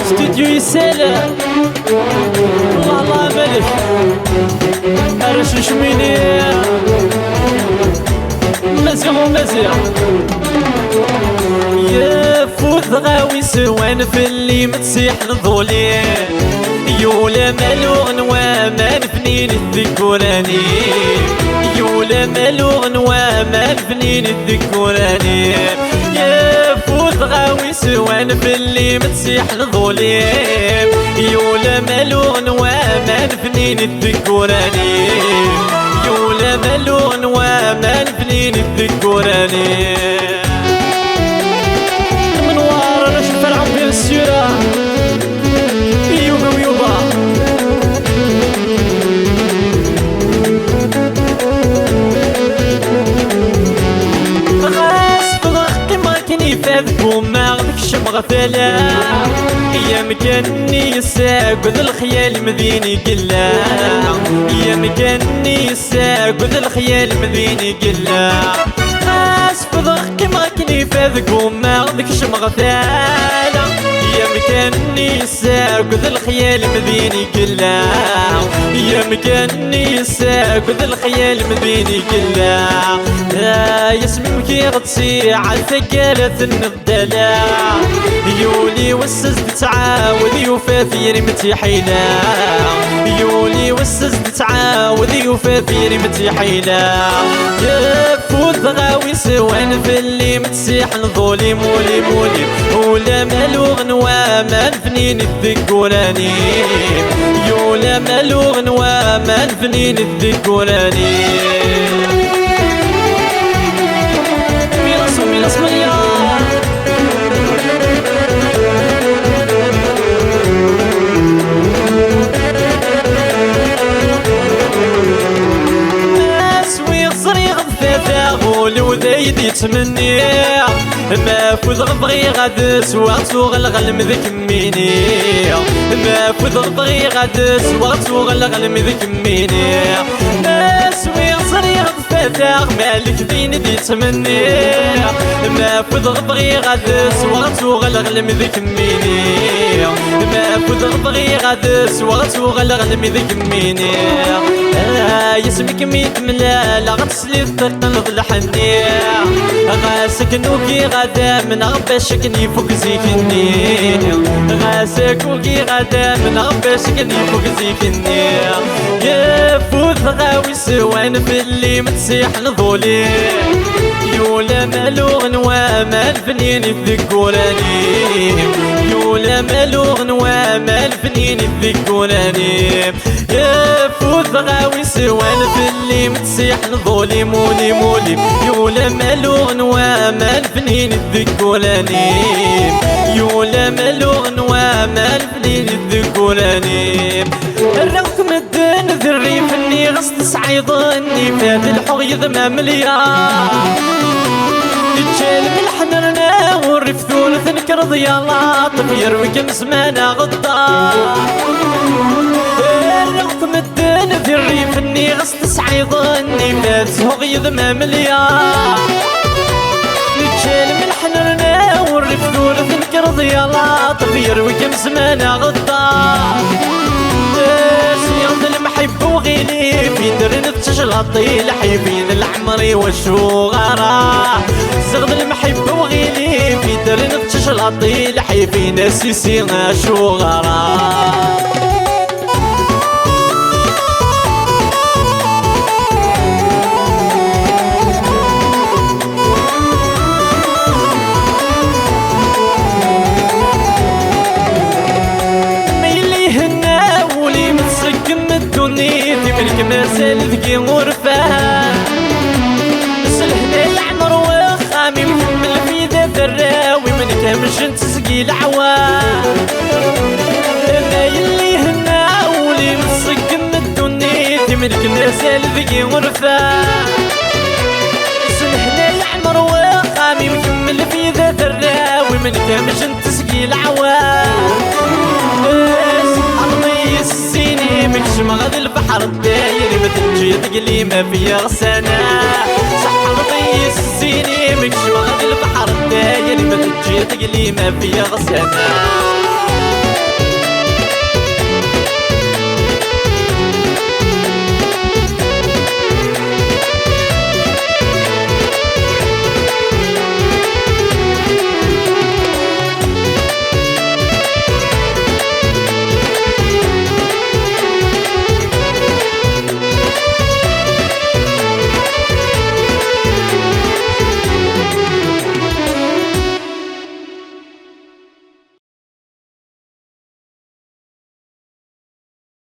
استوديو يسالم الله الله ملك أرش شميني مزيغ ومزيغ يفوت غاوي سوان في اللي متسيح نضولي يولا مالو نواما الفنين الذكوراني يولا مالو نواما الفنين الذكوراني يفوت غاوي سوان في اللي متسيح نضولي يولا مالو نواما الفنين الذكوراني يولا مالو نواما الفنين الذكوراني منوار انا شوف العب في السيرة يوبا ويوبا غاس فضغطي ما كني فاذكم ما غدكش مغفلة يا مكاني يساقد الخيال مديني قلا يا مكاني يساقد الخيال مديني قلا غاس فضغطي ما كني فاذكم ما غدكش مغفلة يا مكاني يساقد الخيال مديني كلا يا مكاني يساقد الخيال مديني كلا يسمي مكي غتسي عالثقالة النبدالة يولي وسز تعاود يوفى في رمتي حيلة يولي وسز تعاود يوفى في رمتي حيلة يفوت غاوي سوان في اللي متسيح نضولي مولي مولي ولا مالو غنواما الفنين الذكوراني يولا مالو غنواما الفنين الذكوراني ميراس ميراس مليار اسوي صريغ ثلاثة غول وذايدي تمني ما فوز غبغي غاد سوغت وغلغل مذك ميني ما فوز غبغي غاد سوغت وغلغل مذك ميني اسوي صريغ فتاغ مالك دين دي تمني ما فوز غبغي غاد سوغت وغلغل مذك ميني ما فوز غبغي غاد سوغت وغلغل مذك ميني يسمك ميت ملال غتسلي الثقل الحني غاسك نوكي غدا من غباشك نيفوك زيكني غاسك وكي غدا من غباشك نيفوك زيكني يفوت غاوي سوان في اللي متسيح نضولي يولا مالو غنواما الفنين الذكوراني يولا مالو غنواما الفنين الذكوراني يفوت غاوي سوان في اللي متسيح نضولي مولي مولي يولا مالو غنواما الفنين الذكوراني يولا مالو غنواما الفنين الذكوراني الرغم الدين ذري فني غصت سعيضني فات الحغي ذما مليار يتشال بالحنرنا ورف ثلث نكرض يا لاطف يروي كم زمانه غدار الرغم الدين ذري فني غصت سعيضني فات الحغي ذما مليار يتشال بالحنرنا ورف ثلث نكرض يا لاطف يروي كم زمانه غدار سياض المحب وغيلي في درن تشلطي الحيبين العمري والشغراء زغد المحب وغيلي في درن تشلطي الحيبين السيسي الشغراء مرسل ذكي غرفة سلحنا العمر وخامي محمل في ذا الراوي من كامش تسقي العوام ما يلي هنا ولي مسقم الدنيا ملك مرسل ذكي غرفة سلحنا العمر وخامي محمل في ذا الراوي من كامش تسقي العوام مكش مغد البحر الداير ما تنجي تقلي ما في غسانة صح رضي يس الزيني مكشوف البحر الداير ما تجي تقلي ما فيا غسانا